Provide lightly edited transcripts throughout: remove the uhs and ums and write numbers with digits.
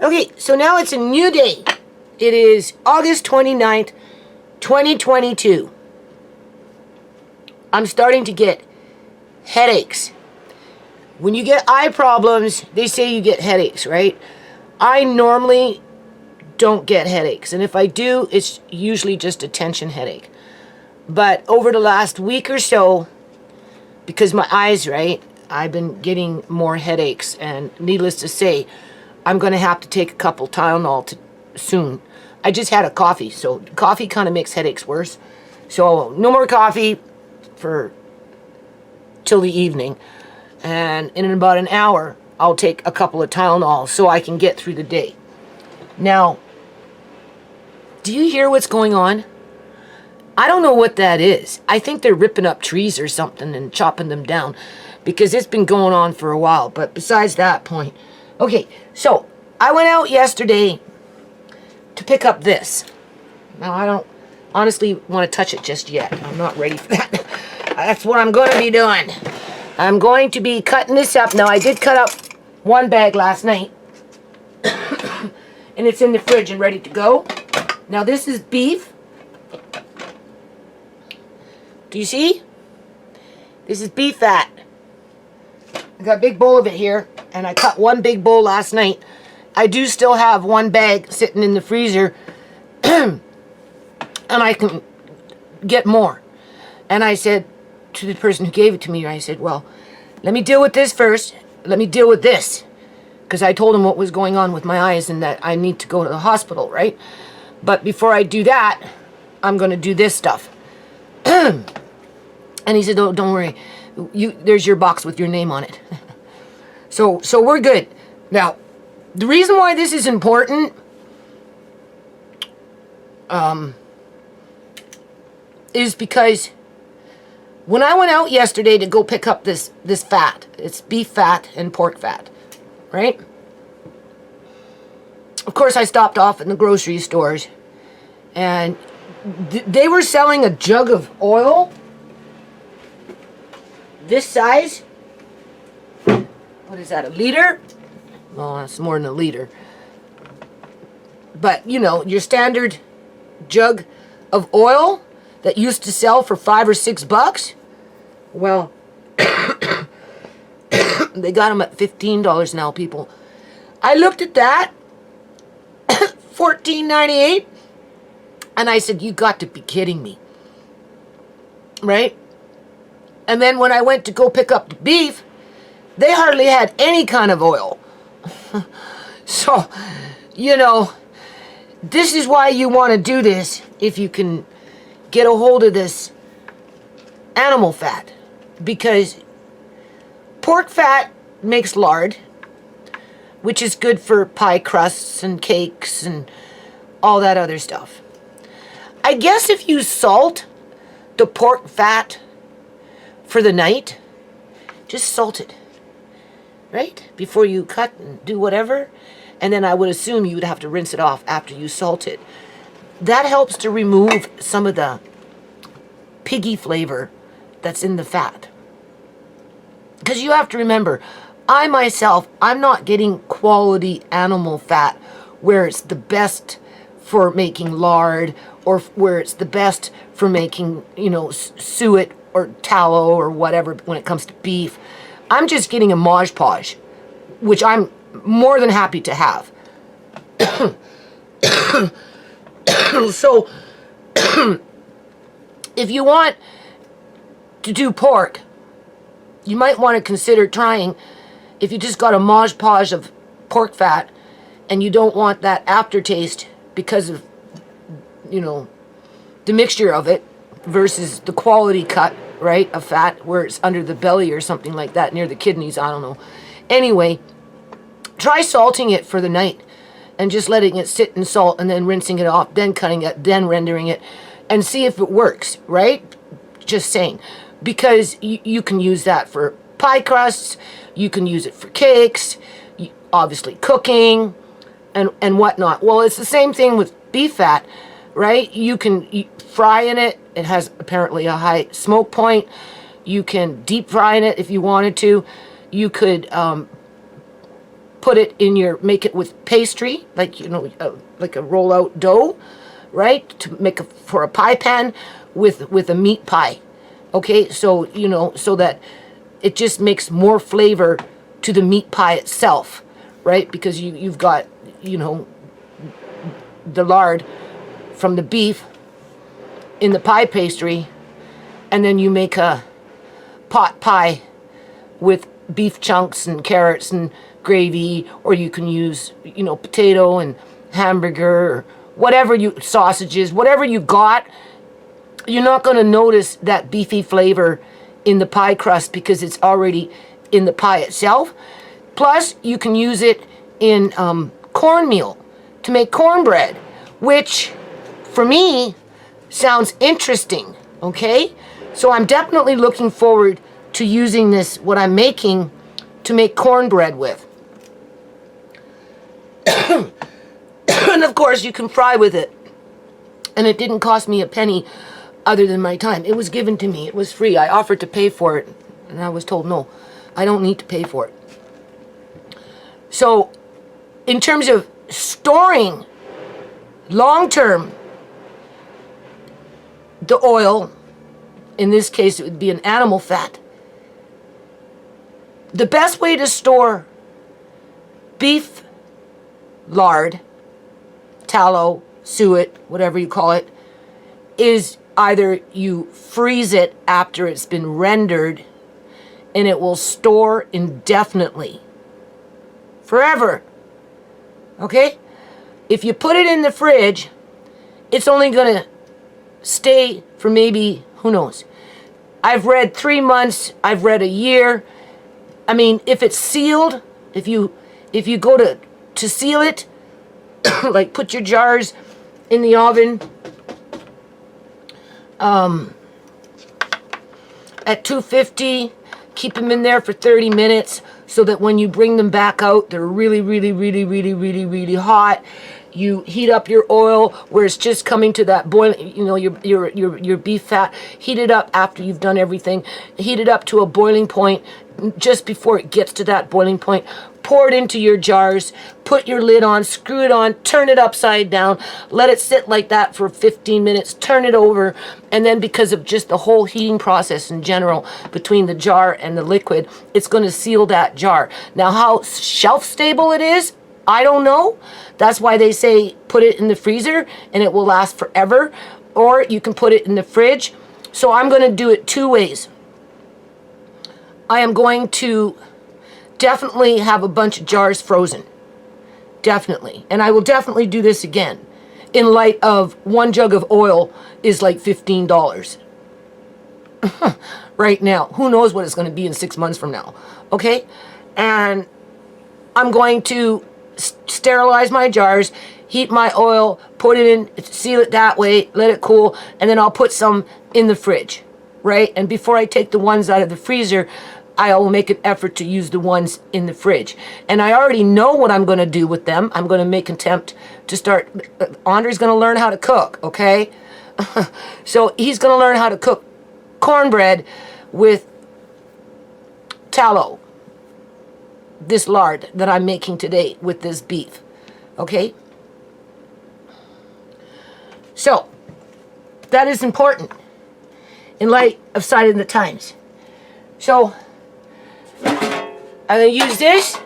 Okay, so now it's a new day. It is August 29th, 2022. I'm starting to get headaches. When you get eye problems, they say you get headaches, right? I normally don't get headaches, and if I do, it's usually just a tension headache. But over the last week or so, because my eyes, right, I've been getting more headaches, and needless to say, I'm going to have to take a couple Tylenol soon. I just had a coffee, so coffee kind of makes headaches worse. So no more coffee till the evening, and in about an hour I'll take a couple of Tylenol so I can get through the day. Now, do you hear what's going on? I don't know what that is. I think they're ripping up trees or something and chopping them down, because it's been going on for a while. But besides that point, okay, so I went out yesterday to pick up this. Now, I don't honestly want to touch it just yet. I'm not ready for that. That's what I'm going to be doing. I'm going to be cutting this up. Now, I did cut up one bag last night, and it's in the fridge and ready to go. Now, this is beef. Do you see? This is beef fat. I got a big bowl of it here, and I cut one big bowl last night. I do still have one bag sitting in the freezer, and I can get more. And I said to the person who gave it to me, I said, well, let me deal with this first. Let me deal with this. Because I told him what was going on with my eyes and that I need to go to the hospital, right? But before I do that, I'm going to do this stuff. And he said, oh, don't worry. There's your box with your name on it. So we're good. Now, the reason why this is important is because when I went out yesterday to go pick up this fat, it's beef fat and pork fat, right? Of course, I stopped off in the grocery stores, and they were selling a jug of oil this size. What is that, a liter? Well, that's more than a liter. But, you know, your standard jug of oil that used to sell for $5 or $6. Well, they got them at $15 now, people. I looked at that, $14.98, and I said, you got to be kidding me. Right? And then when I went to go pick up the beef, they hardly had any kind of oil. So, you know, this is why you want to do this, if you can get a hold of this animal fat. Because pork fat makes lard, which is good for pie crusts and cakes and all that other stuff. I guess if you salt the pork fat for the night, just salt it, right? Before you cut and do whatever. And then I would assume you would have to rinse it off after you salt it. That helps to remove some of the piggy flavor that's in the fat. Because you have to remember, I myself, I'm not getting quality animal fat where it's the best for making lard, or where it's the best for making, you know, suet or tallow or whatever when it comes to beef. I'm just getting a Mod Podge, which I'm more than happy to have. So, if you want to do pork, you might want to consider trying, if you just got a Mod Podge of pork fat and you don't want that aftertaste because of, you know, the mixture of it versus the quality cut, right, of fat where it's under the belly or something like that, near the kidneys, I don't know. Anyway, try salting it for the night and just letting it sit in salt and then rinsing it off, then cutting it, then rendering it, and see if it works, right? Just saying. Because you can use that for pie crusts, you can use it for cakes, obviously cooking, and whatnot. Well, it's the same thing with beef fat, right? You can fry in it. It has apparently a high smoke point. You can deep fry in it if you wanted to. You could put it in your, make it with pastry, like, you know, like a roll-out dough, right? To make for a pie pan with a meat pie. Okay, so, you know, so that it just makes more flavor to the meat pie itself, right? Because you've got, you know, the lard from the beef in the pie pastry, and then you make a pot pie with beef chunks and carrots and gravy, or you can use, you know, potato and hamburger, or whatever sausages, whatever you got. You're not going to notice that beefy flavor in the pie crust because it's already in the pie itself. Plus, you can use it in cornmeal to make cornbread, which for me sounds interesting. Okay, so I'm definitely looking forward to using this, what I'm making, to make cornbread with. And of course, you can fry with it. And it didn't cost me a penny other than my time. It was given to me. It was free. I offered to pay for it, and I was told, no, I don't need to pay for it. So, in terms of storing long-term the oil, in this case it would be an animal fat, the best way to store beef lard, tallow, suet, whatever you call it, is either you freeze it after it's been rendered and it will store indefinitely, forever. Okay? If you put it in the fridge, it's only going to stay for maybe, who knows? I've read 3 months, I've read a year. I mean, if it's sealed, if you go to seal it, like put your jars in the oven at 250, keep them in there for 30 minutes so that when you bring them back out, they're really, really, really, really, really, really hot. You heat up your oil where it's just coming to that boiling, you know, your beef fat. Heat it up after you've done everything. Heat it up to a boiling point just before it gets to that boiling point. Pour it into your jars, put your lid on, screw it on, turn it upside down, let it sit like that for 15 minutes, turn it over, and then because of just the whole heating process in general between the jar and the liquid, it's going to seal that jar. Now, how shelf stable it is, I don't know. That's why they say put it in the freezer and it will last forever, or you can put it in the fridge. So I'm going to do it 2 ways. I am going to definitely have a bunch of jars frozen. Definitely. And I will definitely do this again in light of 1 jug of oil is like $15 right now. Who knows what it's going to be in 6 months from now. Okay? And I'm going to sterilize my jars, heat my oil, put it in, seal it that way, let it cool, and then I'll put some in the fridge, right? And before I take the ones out of the freezer, I will make an effort to use the ones in the fridge. And I already know what I'm going to do with them. I'm going to make an attempt to start. Andre's going to learn how to cook, okay? So he's going to learn how to cook cornbread with tallow. This lard that I'm making today with this beef, okay? So, that is important in light of Sign of the Times. So, I'm going to use this,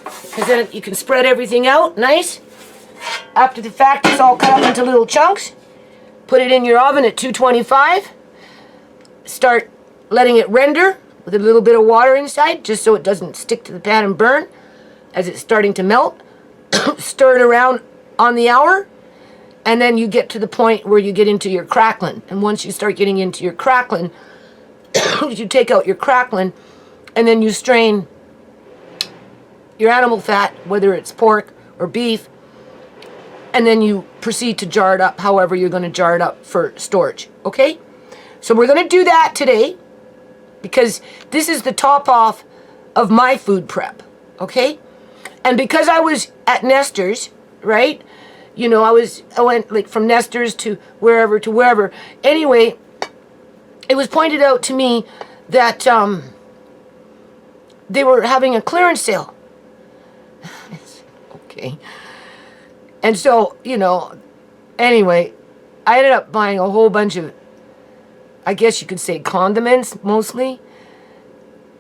because then you can spread everything out nice. After the fact, it's all cut up into little chunks. Put it in your oven at 225. Start letting it render with a little bit of water inside, just so it doesn't stick to the pan and burn as it's starting to melt. Stir it around on the hour, and then you get to the point where you get into your crackling. And once you start getting into your crackling, you take out your crackling, and then you strain your animal fat, whether it's pork or beef, and then you proceed to jar it up however you're going to jar it up for storage. Okay? So we're going to do that today, because this is the top off of my food prep, okay? And because I was at Nestor's, right? You know, I went like from Nestor's to wherever. Anyway, it was pointed out to me that they were having a clearance sale Okay. And so, anyway, I ended up buying a whole bunch of, I guess you could say, condiments, mostly,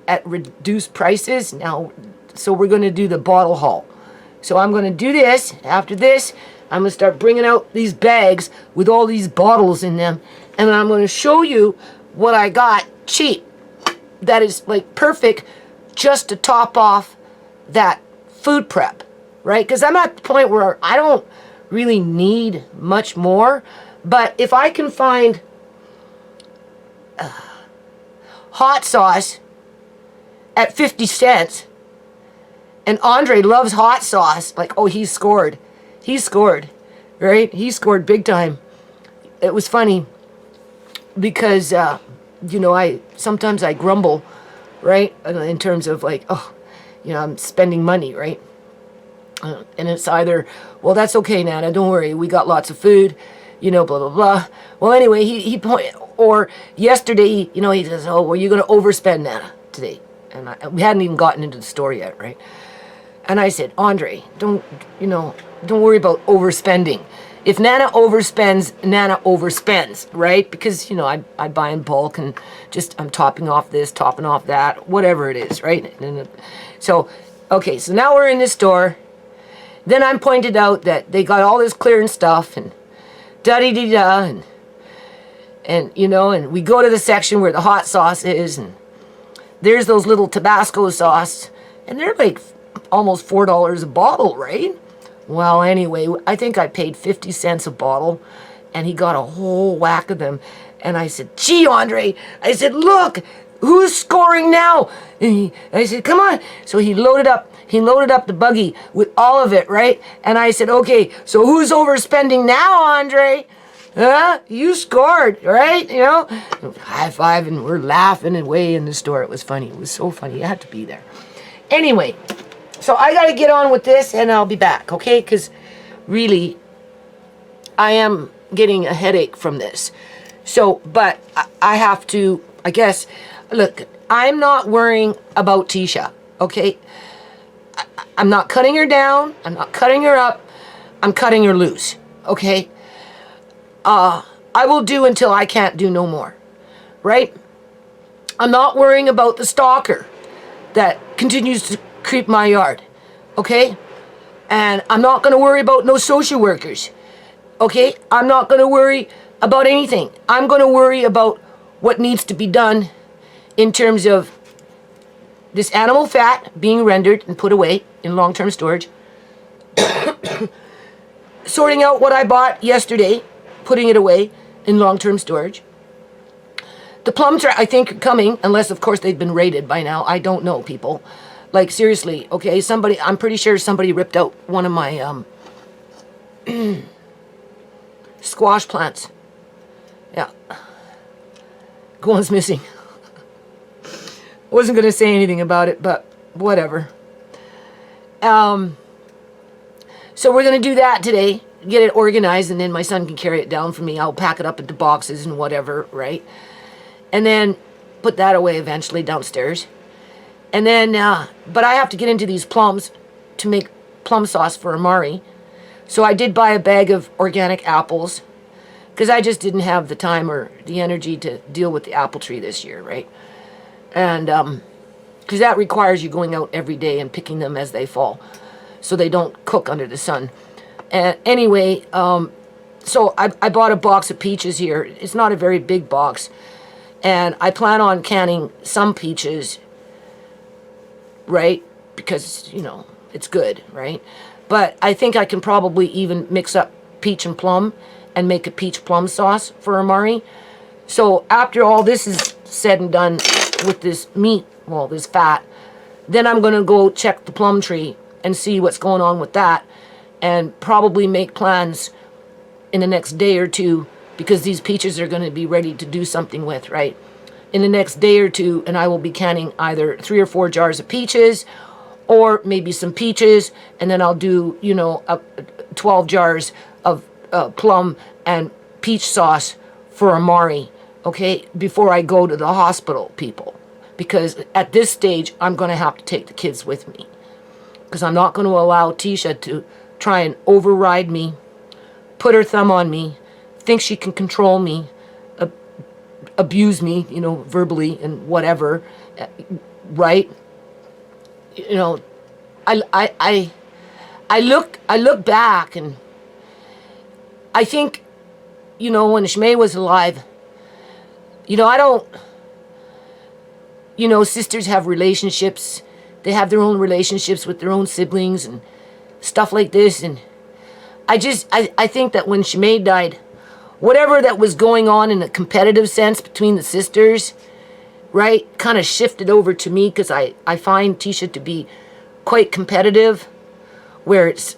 at reduced prices. Now, so we're going to do the bottle haul. So I'm going to do this. After this, I'm going to start bringing out these bags with all these bottles in them. And I'm going to show you what I got cheap. That is like perfect just to top off that food prep, right? Because I'm at the point where I don't really need much more. But if I can find hot sauce at 50 cents, and Andre loves hot sauce, like, oh, he scored, right? He scored big time. It was funny because, sometimes I grumble, right? In terms of like, oh, I'm spending money, right? And it's either, well, that's okay, Nana, don't worry, we got lots of food, blah, blah, blah. Well, anyway, or yesterday, he says, oh, well, you're going to overspend, Nana, today. And we hadn't even gotten into the store yet, right? And I said, Andre, don't worry about overspending. If Nana overspends, Nana overspends, right? Because, I buy in bulk and just, I'm topping off this, topping off that, whatever it is, right? And so, okay, so now we're in the store. Then I'm pointed out that they got all this clearance stuff and da-dee-dee-da, and we go to the section where the hot sauce is, and there's those little Tabasco sauce, and they're like almost $4 a bottle, right? Well, anyway, I think I paid 50 cents a bottle, and he got a whole whack of them. And I said, gee, Andre, I said, look, who's scoring now? And I said, come on. So he loaded up the buggy with all of it, right? And I said, okay, so who's overspending now, Andre? You scored, right? High five, and we're laughing away in the store. It was funny. It was so funny. You had to be there. Anyway, so I got to get on with this, and I'll be back, okay? Because really, I am getting a headache from this. So, but I have to, I guess, look, I'm not worrying about Tisha, okay? I'm not cutting her down. I'm not cutting her up. I'm cutting her loose, okay? I will do until I can't do no more, right? I'm not worrying about the stalker that continues to creep my yard, okay? And I'm not going to worry about no social workers, okay? I'm not going to worry about anything. I'm going to worry about what needs to be done in terms of this animal fat being rendered and put away in long-term storage, sorting out what I bought yesterday, putting it away in long-term storage. The plums are, I think, are coming, unless, of course, they've been raided by now. I don't know, people. Like, seriously, okay, I'm pretty sure somebody ripped out one of my squash plants. Yeah. One's missing. Wasn't going to say anything about it, but whatever. So we're going to do that today. Get it organized, and then my son can carry it down for me. I'll pack it up into boxes and whatever, right? And then put that away eventually downstairs. And then, but I have to get into these plums to make plum sauce for Amari. So I did buy a bag of organic apples because I just didn't have the time or the energy to deal with the apple tree this year, right? And because that requires you going out every day and picking them as they fall so they don't cook under the sun. And anyway, so I bought a box of peaches here. It's not a very big box. And I plan on canning some peaches, right? Because, it's good, right? But I think I can probably even mix up peach and plum and make a peach plum sauce for Amari. So after all this is said and done with this meat, well, this fat, then I'm going to go check the plum tree and see what's going on with that, and probably make plans in the next day or two, because these peaches are going to be ready to do something with, right? In the next day or two, and I will be canning either 3 or 4 jars of peaches, or maybe some peaches, and then I'll do, 12 jars of plum and peach sauce for Amari, okay, before I go to the hospital, people. Because at this stage, I'm going to have to take the kids with me. because I'm not going to allow Tisha to try and override me, put her thumb on me, think she can control me, abuse me, you know, verbally and whatever, right? You know, I look back, and I think, you know, when Shmei was alive, you know, I don't, you know, sisters have relationships. They have their own relationships with their own siblings and stuff like this. And I think that when Shmei died, whatever that was going on in a competitive sense between the sisters, right, kind of shifted over to me, because I find Tisha to be quite competitive, where it's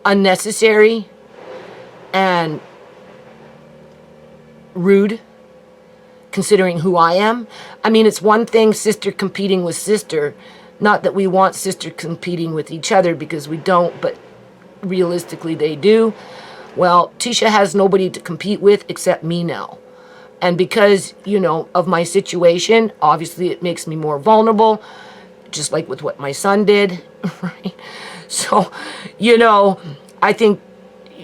unnecessary and rude, considering who I am. I mean, it's one thing sister competing with sister, not that we want sister competing with each other, because we don't, but realistically they do. Well, Tisha has nobody to compete with except me now. And because, you know, of my situation, obviously it makes me more vulnerable, just like with what my son did, right? So, you know, I think,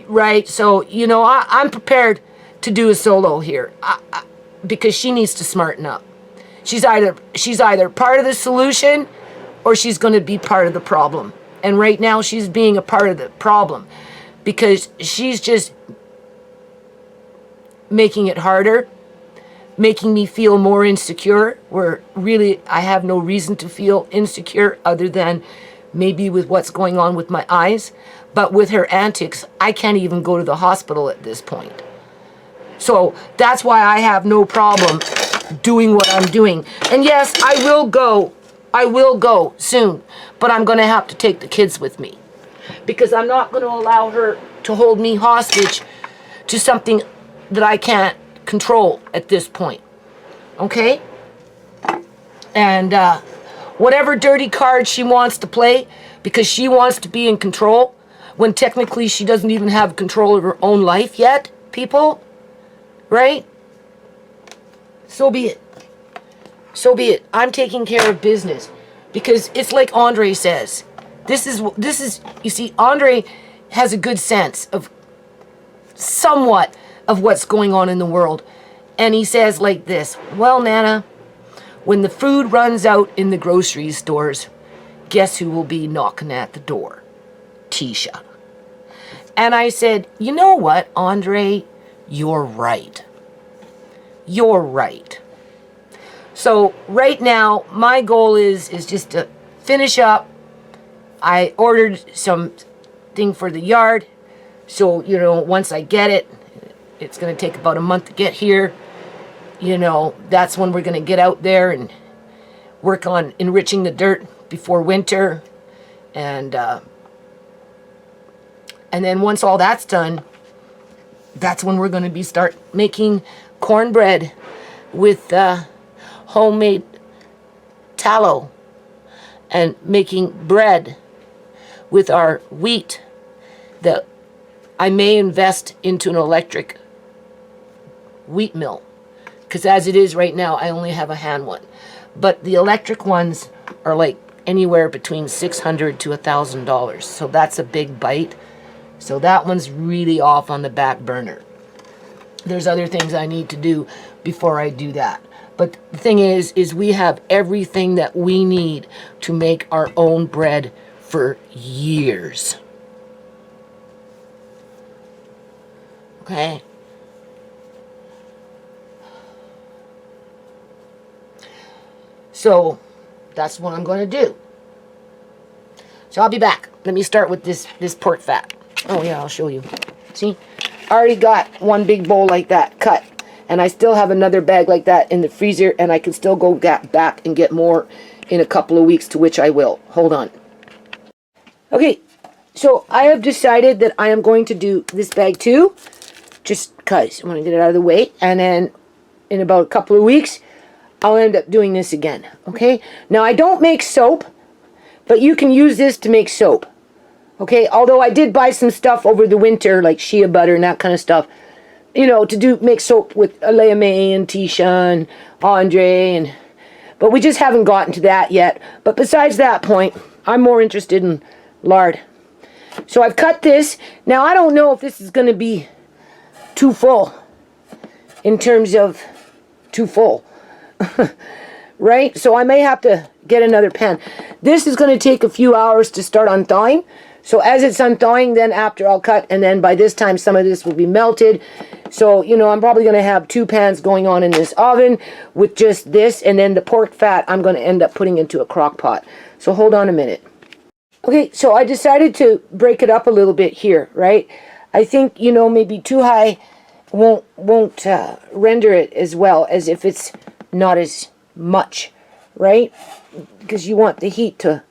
right? So, you know, I'm prepared to do a solo here, because she needs to smarten up. She's either part of the solution, or she's going to be part of the problem. And right now she's being a part of the problem, because she's just making it harder, making me feel more insecure, where really I have no reason to feel insecure other than maybe with what's going on with my eyes. But with her antics, I can't even go to the hospital at this point. So that's why I have no problem doing what I'm doing. And yes, I will go soon, but I'm going to have to take the kids with me, because I'm not going to allow her to hold me hostage to something that I can't control at this point. Okay? And whatever dirty card she wants to play, because she wants to be in control, when technically she doesn't even have control of her own life yet, people, right? So be it. So be it. I'm taking care of business, because it's like Andre says. This is, you see, Andre has a good sense of somewhat of what's going on in the world. And he says like this: well, Nana, when the food runs out in the grocery stores, guess who will be knocking at the door? Tisha. And I said, you know what, Andre? You're right. You're right. So right now, my goal is just to finish up. I ordered something for the yard. So, you know, once I get it, it's going to take about a month to get here. You know, that's when we're going to get out there and work on enriching the dirt before winter. And then once all that's done, that's when we're going to start making cornbread with homemade tallow, and making bread with our wheat that I may invest into an electric wheat mill, because as it is right now, I only have a hand one. But the electric ones are like anywhere between $600 to $1,000. So that's a big bite. So that one's really off on the back burner. There's other things I need to do before I do that. But the thing is we have everything that we need to make our own bread for years. Okay? So that's what I'm going to do. So I'll be back. Let me start with this pork fat. Oh yeah, I'll show you. See? I already got one big bowl like that cut. And I still have another bag like that in the freezer, and I can still go back and get more in a couple of weeks, to which I will. Hold on. Okay, so I have decided that I am going to do this bag too, just because I want to get it out of the way. And then in about a couple of weeks, I'll end up doing this again. Okay? Now, I don't make soap, but you can use this to make soap. Okay? Although I did buy some stuff over the winter, like shea butter and that kind of stuff, you know, to make soap with Alea May and Tisha and Andre, but we just haven't gotten to that yet. But besides that point, I'm more interested in lard. So I've cut this. Now I don't know if this is going to be too full in terms of too full. Right? So I may have to get another pan. This is going to take a few hours to start unthawing. So as it's unthawing, then after I'll cut, and then by this time some of this will be melted. So, you know, I'm probably going to have 2 pans going on in this oven with just this, and then the pork fat I'm going to end up putting into a crock pot. So hold on a minute. Okay, so I decided to break it up a little bit here, right? I think, you know, maybe too high won't render it as well as if it's not as much, right? Because you want the heat to...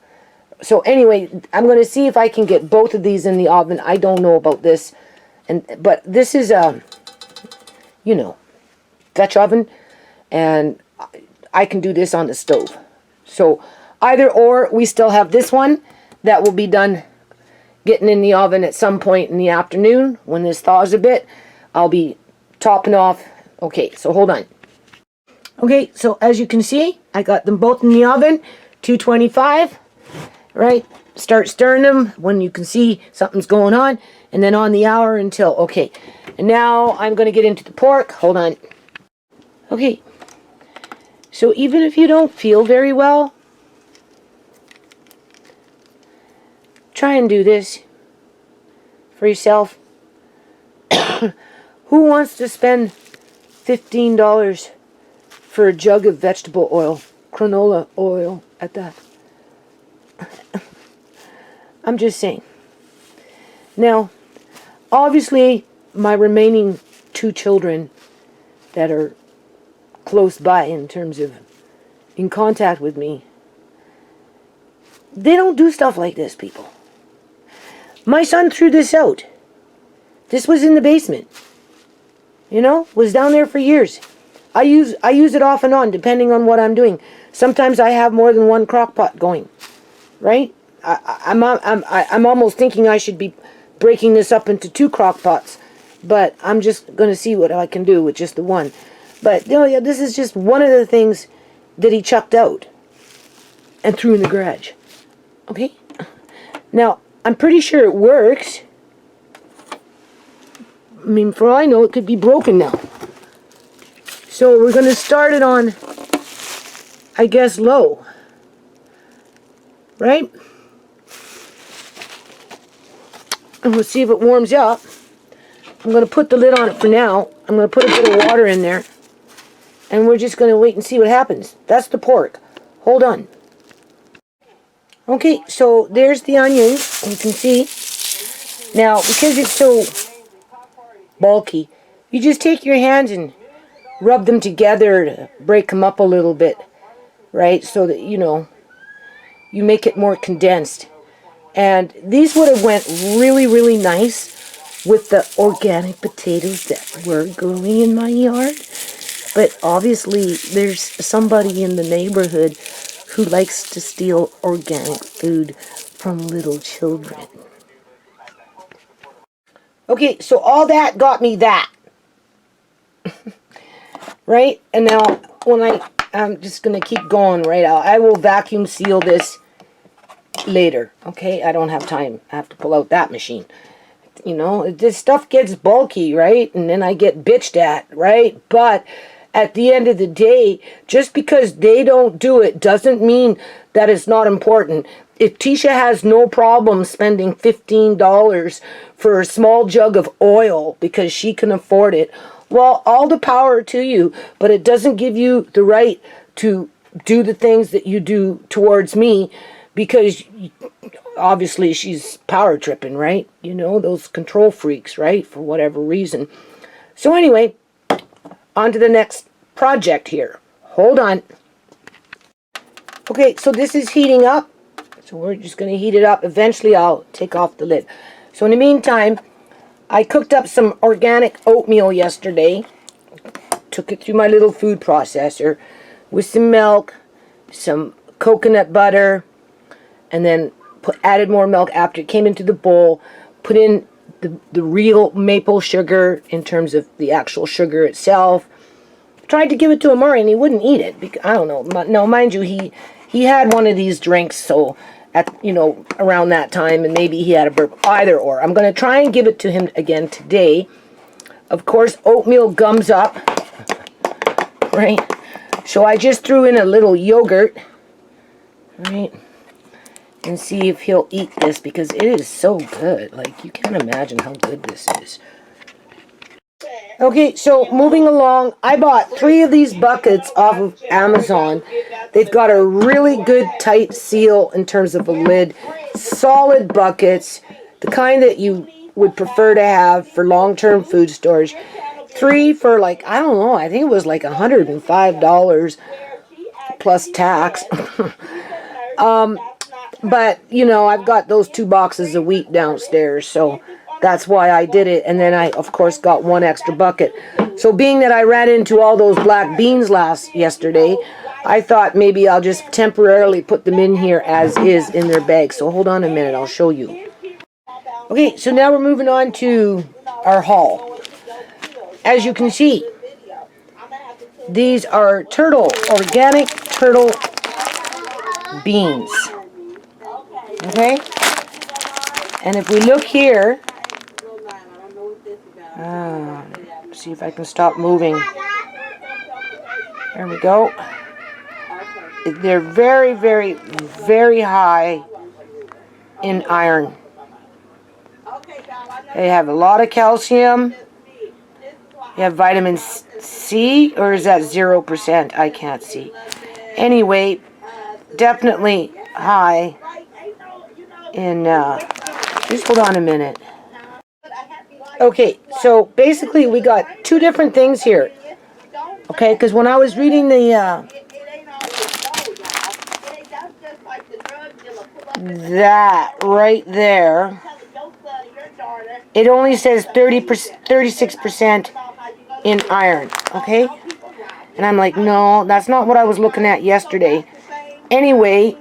So anyway, I'm going to see if I can get both of these in the oven. I don't know about this. But this is a, you know, Dutch oven. And I can do this on the stove. So either or, we still have this one that will be done getting in the oven at some point in the afternoon. When this thaws a bit, I'll be topping off. Okay, so hold on. Okay, so as you can see, I got them both in the oven, 225. Right, start stirring them when you can see something's going on, and then on the hour until, okay. And now I'm going to get into the pork. Hold on. Okay, so even if you don't feel very well, try and do this for yourself. Who wants to spend $15 for a jug of vegetable oil, canola oil at that? I'm just saying. Now, obviously, my remaining 2 children that are close by in terms of in contact with me, they don't do stuff like this, people. My son threw this out. This was in the basement. You know, was down there for years. I use it off and on depending on what I'm doing. Sometimes I have more than 1 crock pot going. Right? I'm almost thinking I should be breaking this up into 2 crock pots, but I'm just going to see what I can do with just the one. But, you know, yeah, this is just one of the things that he chucked out and threw in the garage. Okay? Now, I'm pretty sure it works. I mean, for all I know, it could be broken now. So we're going to start it on, I guess, low. Right? And we'll see if it warms up. I'm going to put the lid on it for now. I'm going to put a bit of water in there. And we're just going to wait and see what happens. That's the pork. Hold on. Okay, so there's the onions. You can see. Now, because it's so bulky, you just take your hands and rub them together to break them up a little bit. Right? So that, you know, you make it more condensed. And these would have went really, really nice with the organic potatoes that were growing in my yard. But obviously, there's somebody in the neighborhood who likes to steal organic food from little children. Okay, so all that got me that. Right? And now, I'm just going to keep going, right? I will vacuum seal this later, okay? I don't have time. I have to pull out that machine. You know, this stuff gets bulky, right? And then I get bitched at, right? But at the end of the day, just because they don't do it doesn't mean that it's not important. If Tisha has no problem spending $15 for a small jug of oil because she can afford it, well, all the power to you, but it doesn't give you the right to do the things that you do towards me, because obviously she's power tripping, right? You know, those control freaks, right? For whatever reason. So anyway, on to the next project here. Hold on. Okay, so this is heating up. So we're just going to heat it up. Eventually I'll take off the lid. So in the meantime, I cooked up some organic oatmeal yesterday. Took it through my little food processor with some milk, some coconut butter, and then added more milk after it came into the bowl. Put in the real maple sugar in terms of the actual sugar itself. Tried to give it to Amari and he wouldn't eat it. I don't know. No, mind you, he had one of these drinks, so at, you know, around that time, and maybe he had a burp. Either or. I'm going to try and give it to him again today. Of course, oatmeal gums up, right? So I just threw in a little yogurt, right? And see if he'll eat this, because it is so good. Like, you can't imagine how good this is. Okay, so moving along, I bought 3 of these buckets off of Amazon. They've got a really good tight seal in terms of a lid. Solid buckets, the kind that you would prefer to have for long-term food storage. 3 for like, I don't know, I think it was like $105 plus tax. But, you know, I've got those 2 boxes of wheat downstairs, so that's why I did it. And then I, of course, got 1 extra bucket. So being that I ran into all those black beans yesterday, I thought maybe I'll just temporarily put them in here as is in their bag. So hold on a minute, I'll show you. Okay, so now we're moving on to our haul. As you can see, these are organic turtle beans. Okay? And if we look here, see if I can stop moving. There we go. They're very, very, very high in iron. They have a lot of calcium. You have vitamin C, or is that 0%? I can't see. Anyway, definitely high in, just hold on a minute. Okay, so basically we got 2 different things here. Okay, because when I was reading that right there, it only says 36% in iron, okay? And I'm like, no, that's not what I was looking at yesterday. Anyway,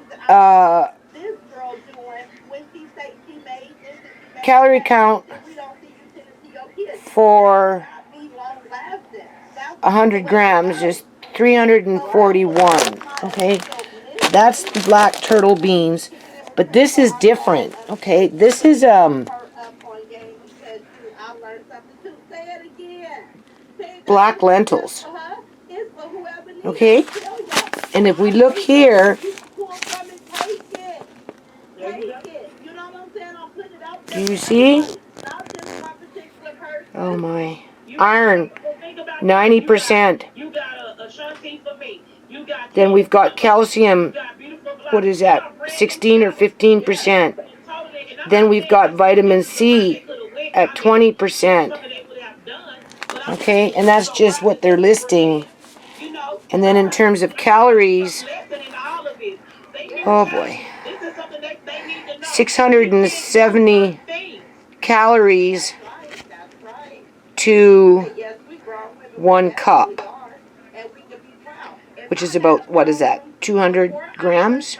calorie count for 100 grams is 341, okay? That's the black turtle beans, but this is different, okay? This is, black lentils, okay? And if we look here, do you see? Oh my. Iron, 90%. Then we've got calcium, what is that, 16 or 15%. Then we've got vitamin C at 20%. Okay, and that's just what they're listing. And then in terms of calories, oh boy, 670 calories to 1 cup, which is about, what is that, 200 grams?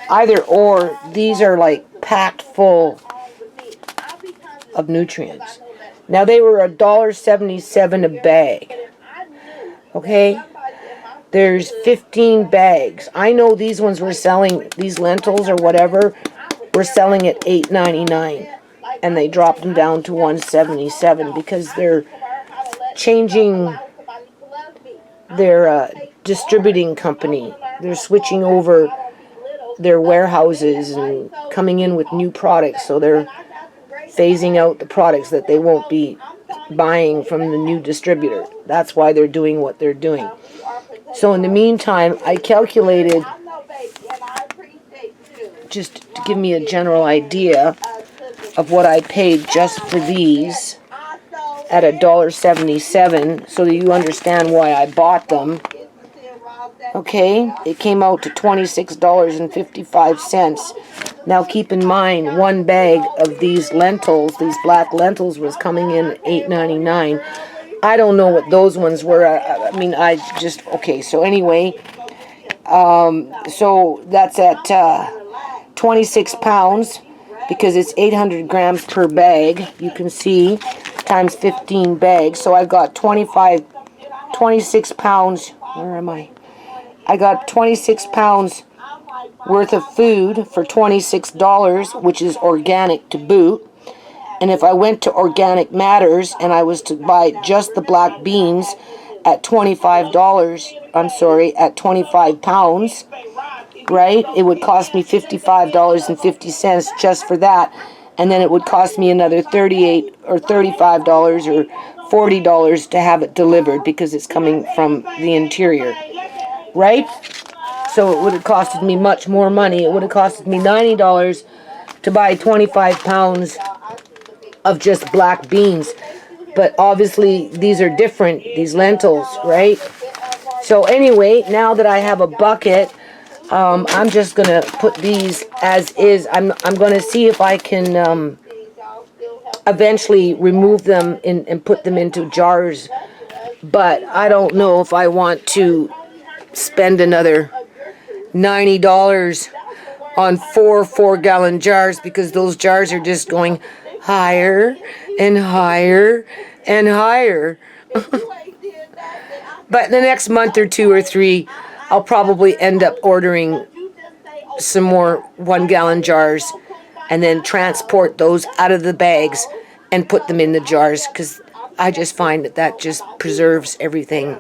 Either or, these are like packed full of nutrients. Now they were $1.77 a bag. Okay? There's 15 bags. I know these ones were selling, these lentils or whatever, were selling at $8.99. And they dropped them down to $1.77 because they're changing their distributing company. They're switching over their warehouses and coming in with new products. So they're phasing out the products that they won't be buying from the new distributor. That's why they're doing what they're doing. So in the meantime, I calculated, just to give me a general idea of what I paid just for these at $1.77, so that you understand why I bought them. Okay, it came out to $26.55. Now keep in mind, 1 bag of these lentils, these black lentils, was coming in at $8.99. I don't know what those ones were. I mean, I just, okay, so anyway, so that's at 26 pounds, because it's 800 grams per bag, you can see, times 15 bags. So I've got 26 pounds, where am I? I got 26 pounds worth of food for $26, which is organic to boot. And if I went to Organic Matters and I was to buy just the black beans at $25, I'm sorry, at 25 pounds, right? It would cost me $55.50 just for that. And then it would cost me another $38 or $35 or $40 to have it delivered because it's coming from the interior, right? So it would have costed me much more money. It would have costed me $90 to buy 25 pounds of just black beans. But obviously these are different, these lentils, right? So anyway, now that I have a bucket, I'm just gonna put these as is. I'm gonna see if I can eventually remove them and put them into jars. But I don't know if I want to spend another $90 on four 4-gallon jars, because those jars are just going higher and higher and higher. But in the next month or 2 or 3, I'll probably end up ordering some more 1-gallon jars and then transport those out of the bags and put them in the jars, because I just find that just preserves everything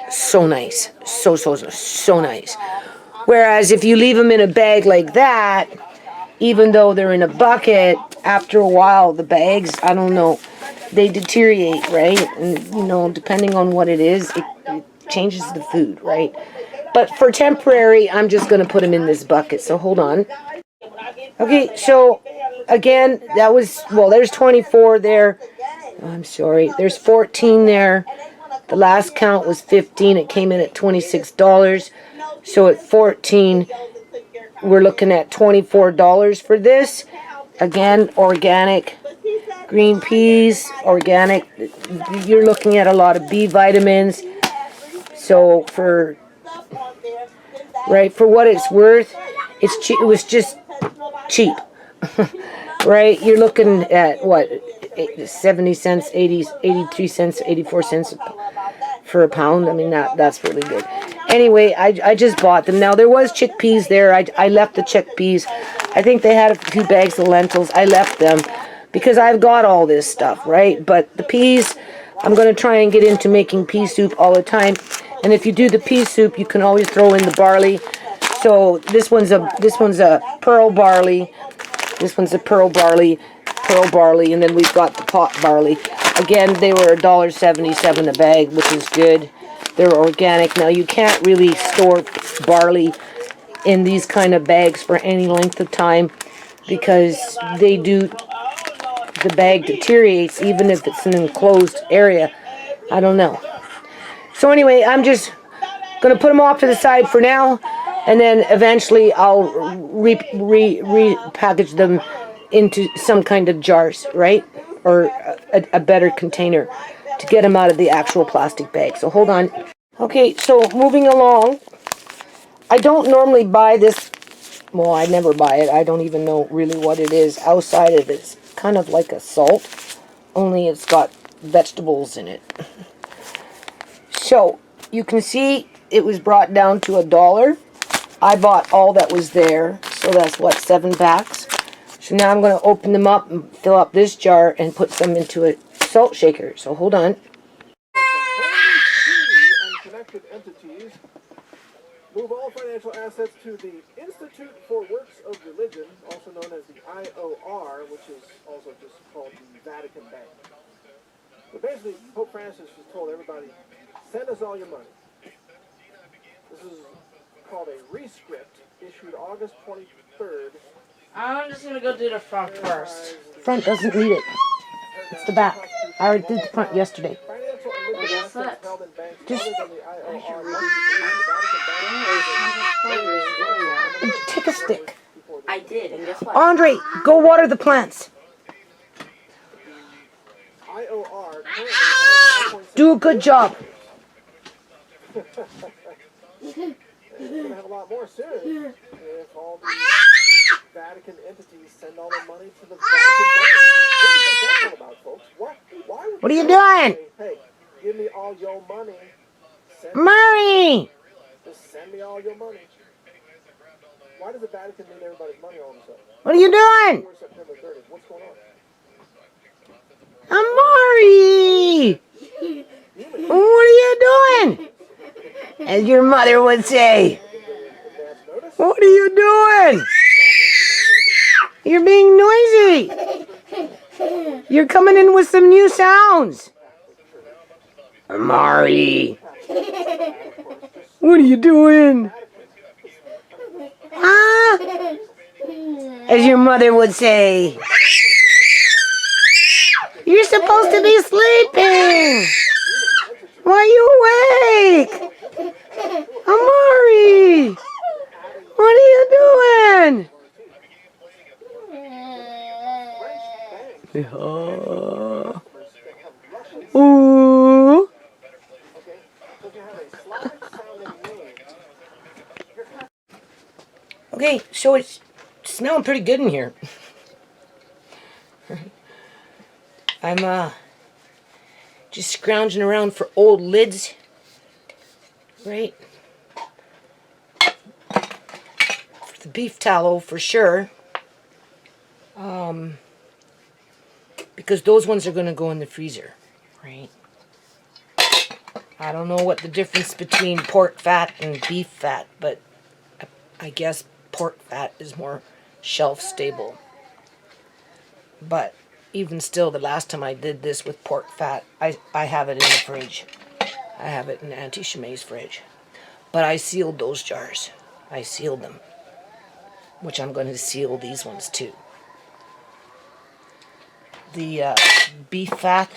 so nice. So nice. Whereas if you leave them in a bag like that, even though they're in a bucket, after a while the bags, I don't know, they deteriorate, right? And you know, depending on what it is, it changes the food, right? But for temporary, I'm just going to put them in this bucket. So hold on. Okay, so again, that was, well, there's 24 there. Oh, I'm sorry. There's 14 there. The last count was 15. It came in at $26. So at 14, we're looking at $24 for this. Again, organic green peas, organic. You're looking at a lot of B vitamins. So for what it's worth, it's cheap. It was just cheap. Right? You're looking at what, 70 cents, 83 cents, 84 cents for a pound. I mean, that's really good. Anyway, I just bought them. Now, there was chickpeas there. I left the chickpeas. I think they had a few bags of lentils. I left them because I've got all this stuff, right? But the peas, I'm going to try and get into making pea soup all the time. And if you do the pea soup, you can always throw in the barley. So this one's a pearl barley. This one's a pearl barley, and then we've got the pot barley. Again, they were $1.77 a bag, which is good. They're organic. Now, you can't really store barley in these kind of bags for any length of time because the bag deteriorates even if it's an enclosed area. I don't know. So anyway, I'm just going to put them off to the side for now, and then eventually I'll repackage them into some kind of jars, right? Or a better container to get them out of the actual plastic bag. So hold on. Okay, so moving along. I don't normally buy this. Well, I never buy it. I don't even know really what it is outside of it. It's kind of like a salt, only it's got vegetables in it. So you can see it was brought down to $1. I bought all that was there, so that's what, 7 packs. So now I'm going to open them up and fill up this jar and put them into a salt shaker. So hold on. Unconnected entities move all financial assets to the Institute for Works of Religion, also known as the IOR, which is also just called the Vatican Bank. So basically, Pope Francis has told everybody, send us all your money. This is called a rescript issued August 23rd. I'm just going to go do the front first. Front doesn't need it. It's the back. I already did the front yesterday. Guess what? Just take a stick. I did, and guess what? Andre, go water the plants. Do a good job. We're going to have a lot more soon if all the Vatican entities send all their money to the Vatican Bank. What do you think that's all about, folks? Why What are you doing? say, hey, give me all your money. Murray! Just send me all your money. Why does the Vatican need everybody's money all of a sudden? What are you doing? Before September 30th, what's going on? Amari! What are you doing? As your mother would say. Advance notice? What are you doing? You're being noisy. You're coming in with some new sounds. Amari. What are you doing? Huh? As your mother would say. You're supposed to be sleeping. Why are you awake? Amari. What are you doing? Ooh. Okay, so it's smelling pretty good in here. I'm just scrounging around for old lids, right? For the beef tallow for sure. Because those ones are going to go in the freezer, right? I don't know what the difference between pork fat and beef fat, but I guess pork fat is more shelf stable. But even still, the last time I did this with pork fat, I have it in the fridge. I have it in Auntie Shemay's fridge. But I sealed those jars. I sealed them. Which I'm going to seal these ones too. The beef fat,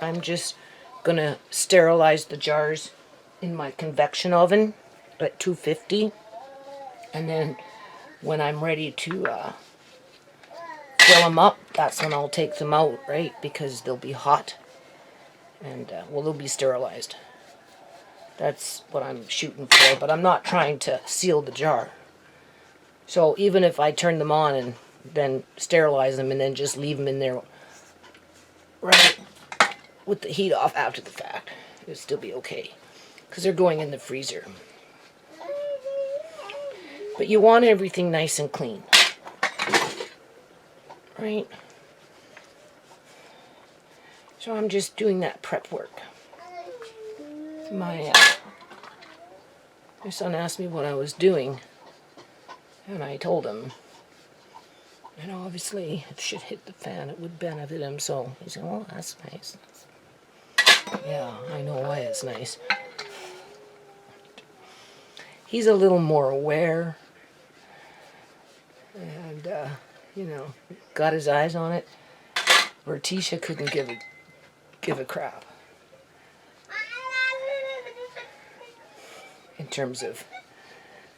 I'm just going to sterilize the jars in my convection oven at 250. And then when I'm ready to fill them up, that's when I'll take them out, right? Because they'll be hot. And, well, they'll be sterilized. That's what I'm shooting for. But I'm not trying to seal the jar. So even if I turn them on and then sterilize them and then just leave them in there, right, with the heat off after the fact, it'll still be okay. Because they're going in the freezer. But you want everything nice and clean. Right? So I'm just doing that prep work. My son asked me what I was doing. And I told him. And obviously, if shit hit the fan, it would benefit him. So he said, well, that's nice. Yeah, I know why it's nice. He's a little more aware. And, you know, got his eyes on it. Where Tisha couldn't give a crap. In terms of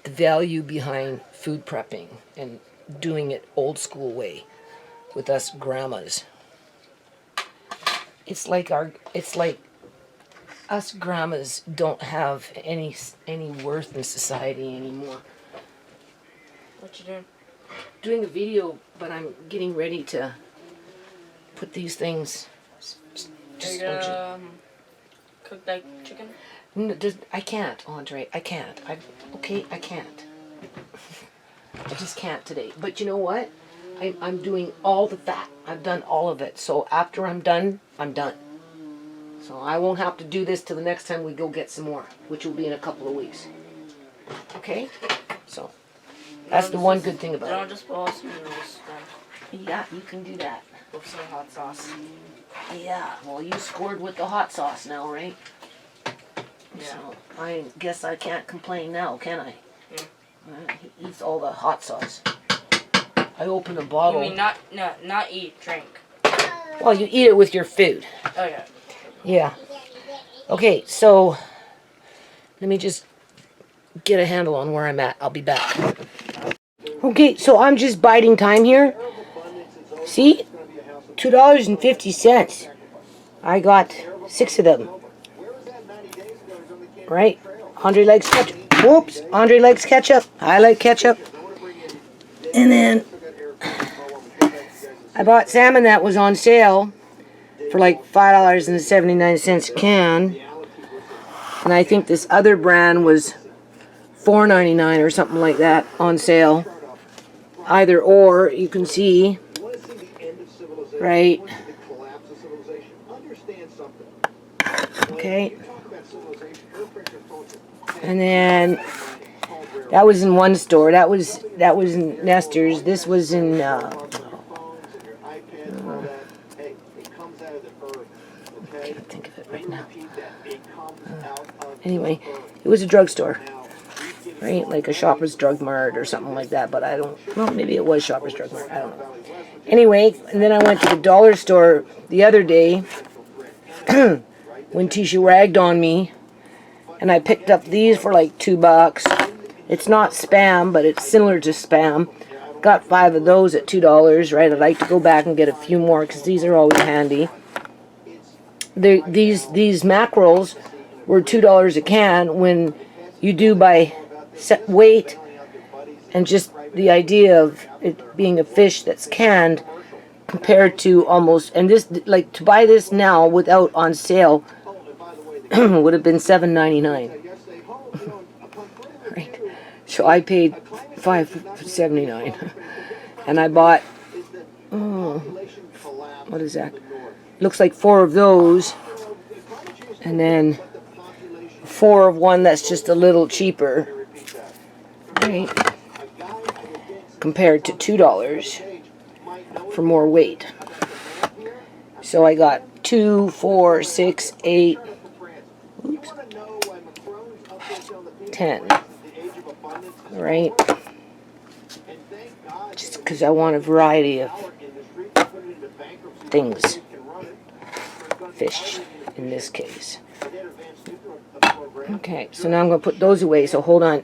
the value behind food prepping and doing it old school way with us grandmas. It's like us grandmas don't have any worth in society anymore. What you doing? Doing a video, but I'm getting ready to put these things. Are you gonna cook that chicken? No, I can't, Andre. I can't. I can't. I just can't today. But you know what? I'm doing all the fat. I've done all of it. So after I'm done, I'm done. So I won't have to do this till the next time we go get some more, which will be in a couple of weeks. Okay? So that's the one good thing about Don't it. just boil some noodles then. Yeah, you can do that. With some hot sauce. Yeah, well, you scored with the hot sauce now, right? Yeah. So I guess I can't complain now, can I? Yeah. He eats all the hot sauce. I open a bottle. You mean not eat, drink. Well, you eat it with your food. Oh yeah. Yeah. Okay, so let me just get a handle on where I'm at. I'll be back. Okay, so I'm just biding time here. See? $2.50. I got 6 of them. Right? Andre likes ketchup. Whoops. Andre likes ketchup. I like ketchup. And then I bought salmon that was on sale for like $5.79 a can. And I think this other brand was $4.99 or something like that on sale. Either or, you can see, right? Okay. And then that was in one store. That was in Nestor's. This was in can't think of it right now. Anyway, it was a drugstore, right? Like a Shoppers Drug Mart or something like that. But I don't. Well, maybe it was Shoppers Drug Mart. I don't know. Anyway, and then I went to the dollar store the other day when Tisha ragged on me, and I picked up these for like $2. It's not Spam, but it's similar to Spam. Got 5 of those at $2, right? I'd like to go back and get a few more because these are always handy. These mackerels were $2 a can when you do by set weight, and just the idea of it being a fish that's canned compared to almost, and this, like, to buy this now without on sale would have been $7.99. Right. So I paid $5.79 and I bought what is that? Looks like 4 of those, and then 4 of one that's just a little cheaper, right? Compared to $2 for more weight. So I got 2, 4, 6, 8, oops, 10, right? Just because I want a variety of things. Fish, in this case. Okay, so now I'm going to put those away, so hold on.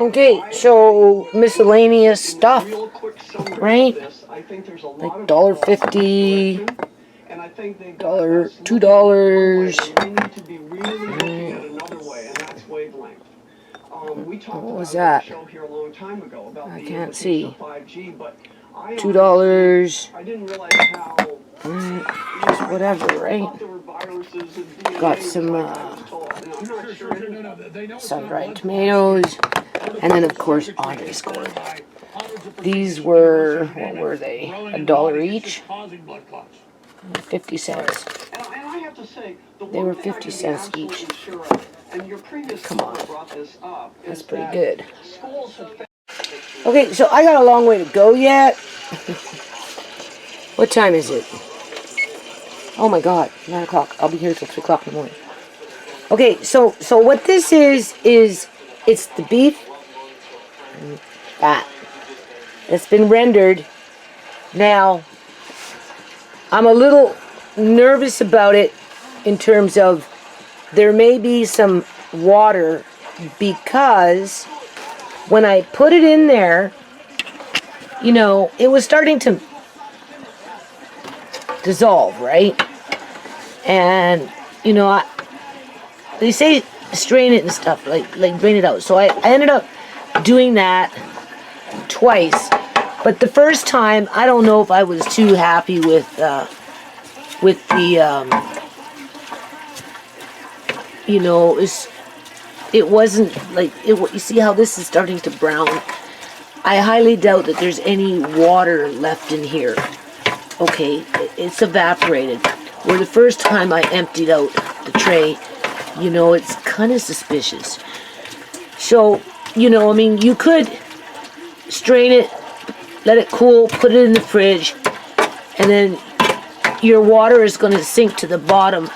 Okay, so miscellaneous stuff, right? Like $1.50, $2. What was that? I can't see. $2. Just whatever, right? Got some sun-dried tomatoes, and then of course Andre scored. These were, what were they? $1 each? 50 cents. They were 50 cents each. Come on, that's pretty good. Okay, so I got a long way to go yet. What time is it? Oh my God, 9 o'clock. I'll be here till 3 o'clock in the morning. Okay, so what this is it's the beef fat. It's been rendered. Now, I'm a little nervous about it in terms of there may be some water, because when I put it in there, you know, it was starting to dissolve, right? And, you know, they say strain it and stuff, like drain it out. So I ended up doing that twice. But the first time, I don't know if I was too happy with the, you know, it wasn't like, you see how this is starting to brown? I highly doubt that there's any water left in here. Okay, it's evaporated. Where the first time I emptied out the tray, you know, it's kind of suspicious. So, you know, I mean, you could strain it, let it cool, put it in the fridge, and then your water is going to sink to the bottom,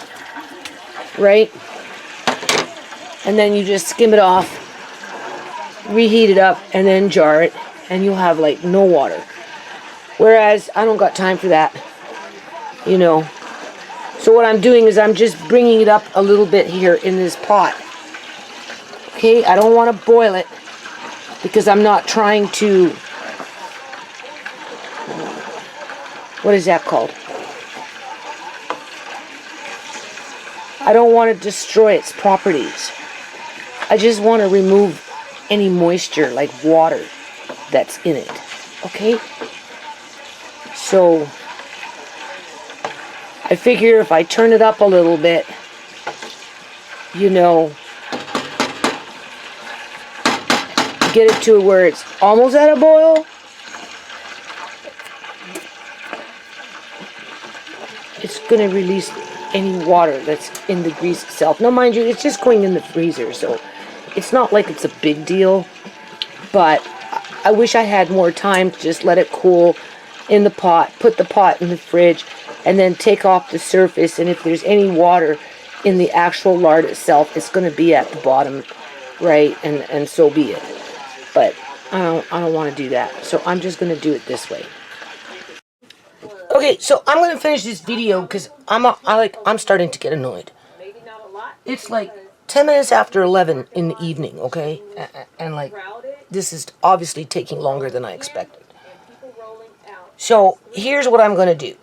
right? And then you just skim it off, reheat it up, and then jar it, and you'll have like no water. Whereas I don't got time for that, you know. So what I'm doing is I'm just bringing it up a little bit here in this pot. Okay, I don't want to boil it because I'm not trying to, what is that called? I don't want to destroy its properties. I just want to remove any moisture, like water, that's in it. Okay? So, I figure if I turn it up a little bit, you know, get it to where it's almost at a boil, it's going to release any water that's in the grease itself. Now, mind you, it's just going in the freezer, so it's not like it's a big deal. But I wish I had more time to just let it cool in the pot, put the pot in the fridge, and then take off the surface. And if there's any water in the actual lard itself, it's going to be at the bottom, right? And so be it. But I don't want to do that, so I'm just going to do it this way. Okay, so I'm going to finish this video because I'm starting to get annoyed. It's like 10 minutes after 11 in the evening, okay? And like, this is obviously taking longer than I expected. So here's what I'm going to do.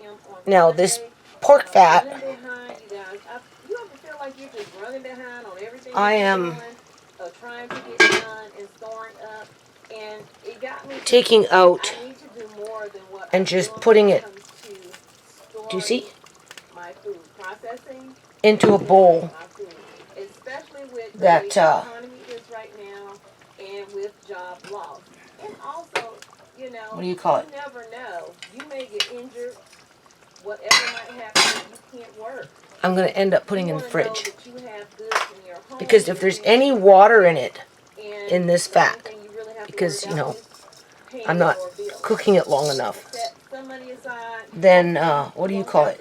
Now, this pork fat, I am taking out and just putting it, do you see? Into a bowl that, what do you call it? I'm going to end up putting in the fridge. Because if there's any water in it, in this fat, because, you know, I'm not cooking it long enough, then, what do you call it?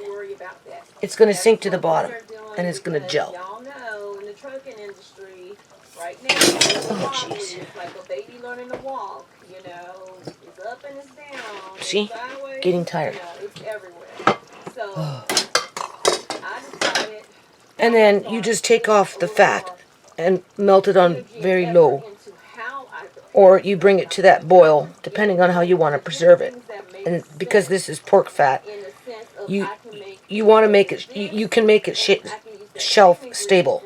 It's going to sink to the bottom, and it's going to gel. Oh, jeez. See? Getting tired. And then you just take off the fat and melt it on very low. Or you bring it to that boil, depending on how you want to preserve it. And because this is pork fat, you want to make it, you can make it shelf stable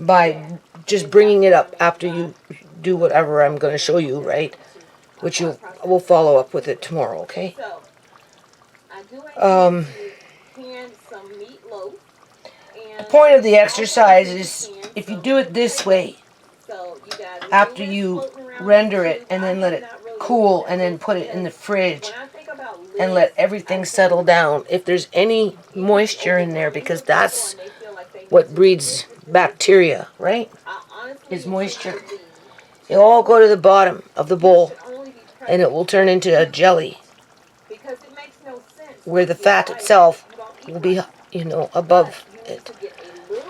by just bringing it up after you do whatever I'm going to show you, right? Which we'll follow up with it tomorrow, okay? The point of the exercise is if you do it this way, after you render it and then let it cool and then put it in the fridge and let everything settle down, if there's any moisture in there, because that's what breeds bacteria, right? Is moisture. It'll all go to the bottom of the bowl and it will turn into a jelly where the fat itself will be, you know, above it.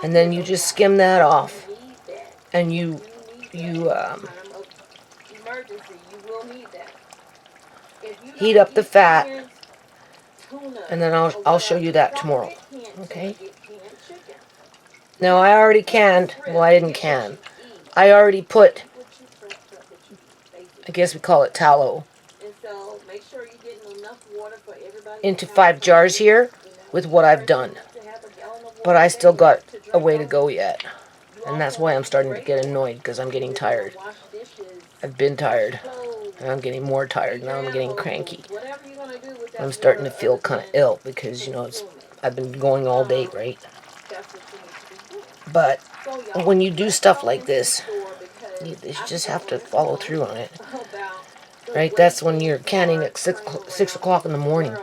And then you just skim that off and you heat up the fat, and then I'll show you that tomorrow. Okay? Now I already canned. Well, I didn't can. I already put, I guess we call it tallow, into 5 jars here with what I've done. But I still got a way to go yet. And that's why I'm starting to get annoyed, because I'm getting tired. I've been tired. And I'm getting more tired. Now I'm getting cranky. I'm starting to feel kind of ill because, you know, I've been going all day, right? But when you do stuff like this, you just have to follow through on it. Right? That's when you're canning at 6 o'clock in the morning.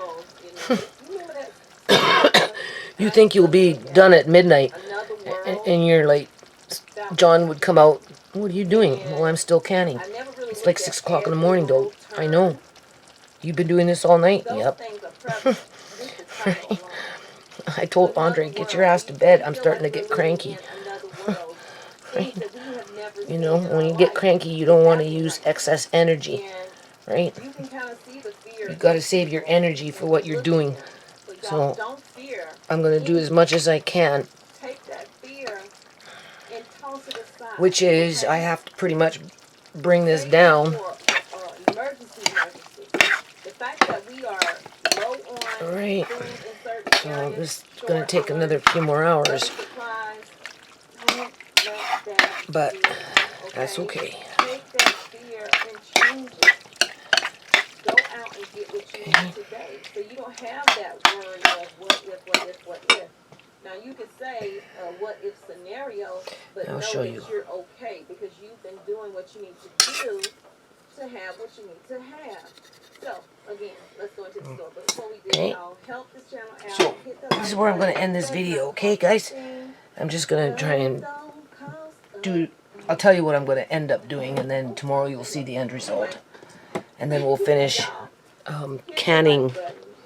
You think you'll be done at midnight, and you're like, John would come out, what are you doing? Well, I'm still canning. It's like 6 o'clock in the morning, though. I know. You've been doing this all night? Yep. I told Andre, get your ass to bed. I'm starting to get cranky. Right? You know, when you get cranky, you don't want to use excess energy. Right? You've got to save your energy for what you're doing. So, I'm going to do as much as I can. Which is, I have to pretty much bring this down. Alright. So, this is going to take another few more hours. But, that's okay. Okay. Now you could say what if scenario, but I'll know show that you. you're okay because you've been doing what you need to do to have what you need to have. So again, let's go into the store. But before we do, Okay. y'all help this channel out. So, Hit the this is like where I'm going to button. end this Does video, not okay, cost a guys? thing. I'm just going to try and Don't cost a do... I'll tell you what I'm going to end up doing, and then tomorrow you'll see the end result. And then we'll finish canning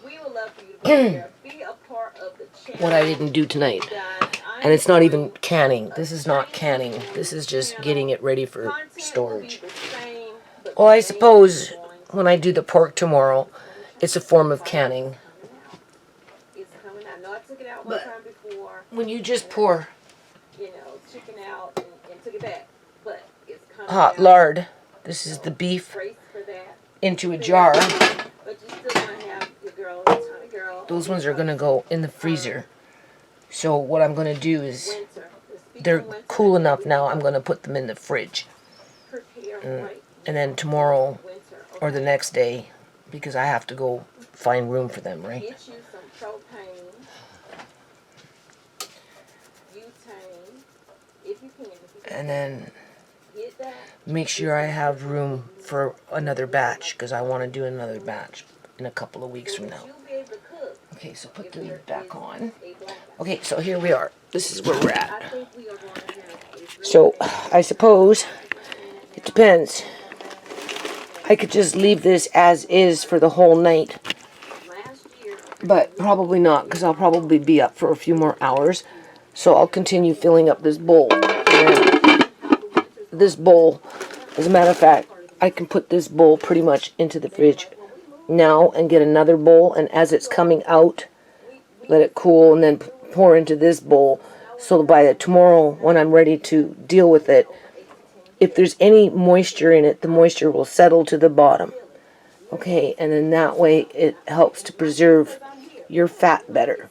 We would love for you to be there. Be a part of the channel. what I didn't do tonight. And it's not even canning. This is not canning. This is just getting it ready for storage. Well, I suppose when I do the pork tomorrow, it's a form of canning. But when you just pour chicken out and took it back, but it's coming hot out. lard, this is the beef, Brace for that. into a jar, But you still want to have your girl, tiny girl. those ones are going to go in the freezer. So what I'm going to do is, Winter. they're cool enough now, I'm going to put them in the fridge. And then tomorrow, or the next day, because I have to go find room for them, right? Get you some propane, butane, if you can. And then Get that. make sure I have room for another batch, because I want to do another batch in a couple of weeks from now. You'll be able to cook. Okay, so put the lid back on. Okay, so here we are. This is where we're I at. think we are going to have a So, I suppose, it depends. I could just leave this as is for the whole night. last year. But probably not, because I'll probably be up for a few more hours. So I'll continue filling up this bowl. And this bowl, as a matter of fact, I can put this bowl pretty much into the fridge now and get another bowl. And as it's coming out, let it cool and then pour into this bowl. So by tomorrow, when I'm ready to deal with it, if there's any moisture in it, the moisture will settle to the bottom. Okay, and then that way it helps to preserve your fat better.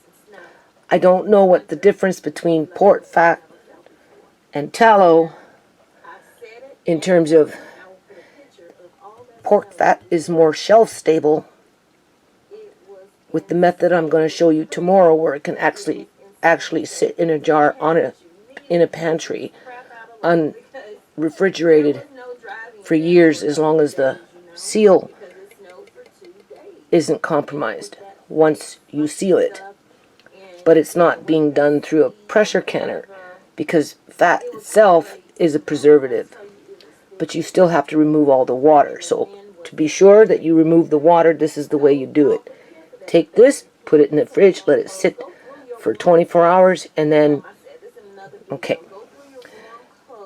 I don't know what the difference between pork fat and tallow in terms of pork fat is more shelf stable with the method I'm going to show you tomorrow, where it can actually sit in a jar in a pantry unrefrigerated for years, as long as the seal isn't compromised once you seal it. But it's not being done through a pressure canner, because fat itself is a preservative, but you still have to remove all the water. So to be sure that you remove the water, this is the way you do it. Take this, put it in the fridge, let it sit for 24 hours, and then, okay.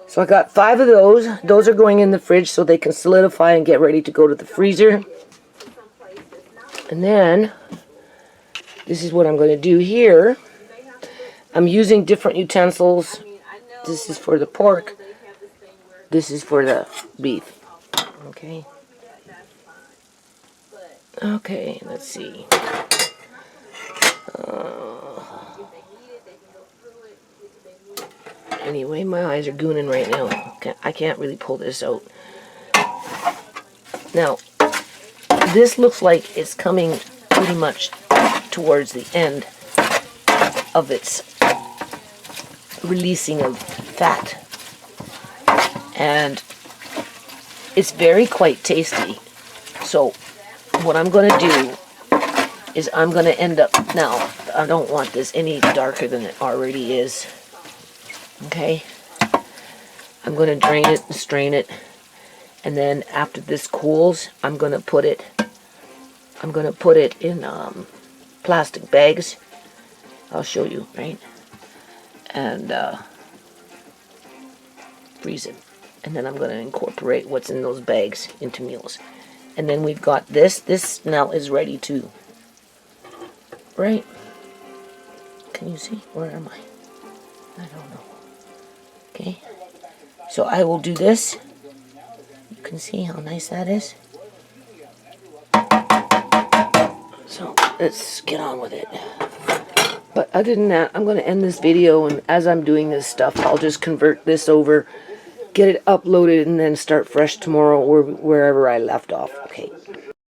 So I got 5 of those. Those are going in the fridge so they can solidify and get ready to go to the freezer. And then, this is what I'm going to do here. I'm using different utensils. This is for the pork. This is for the beef. Okay. Okay, let's see. Anyway, my eyes are gooning right now. I can't really pull this out. Now, this looks like it's coming pretty much towards the end of its releasing of fat. And it's very quite tasty. So what I'm going to do is I'm going to end up, now I don't want this any darker than it already is. Okay, I'm going to drain it and strain it, and then after this cools, I'm going to put it in plastic bags. I'll show you, right? And freeze it, and then I'm going to incorporate what's in those bags into meals. And then we've got this. This now is ready to, right? Can you see? Where am I? I don't know. Okay, so I will do this. You can see how nice that is. So let's get on with it. But other than that, I'm going to end this video, and as I'm doing this stuff, I'll just convert this over, get it uploaded, and then start fresh tomorrow or wherever I left off. Okay.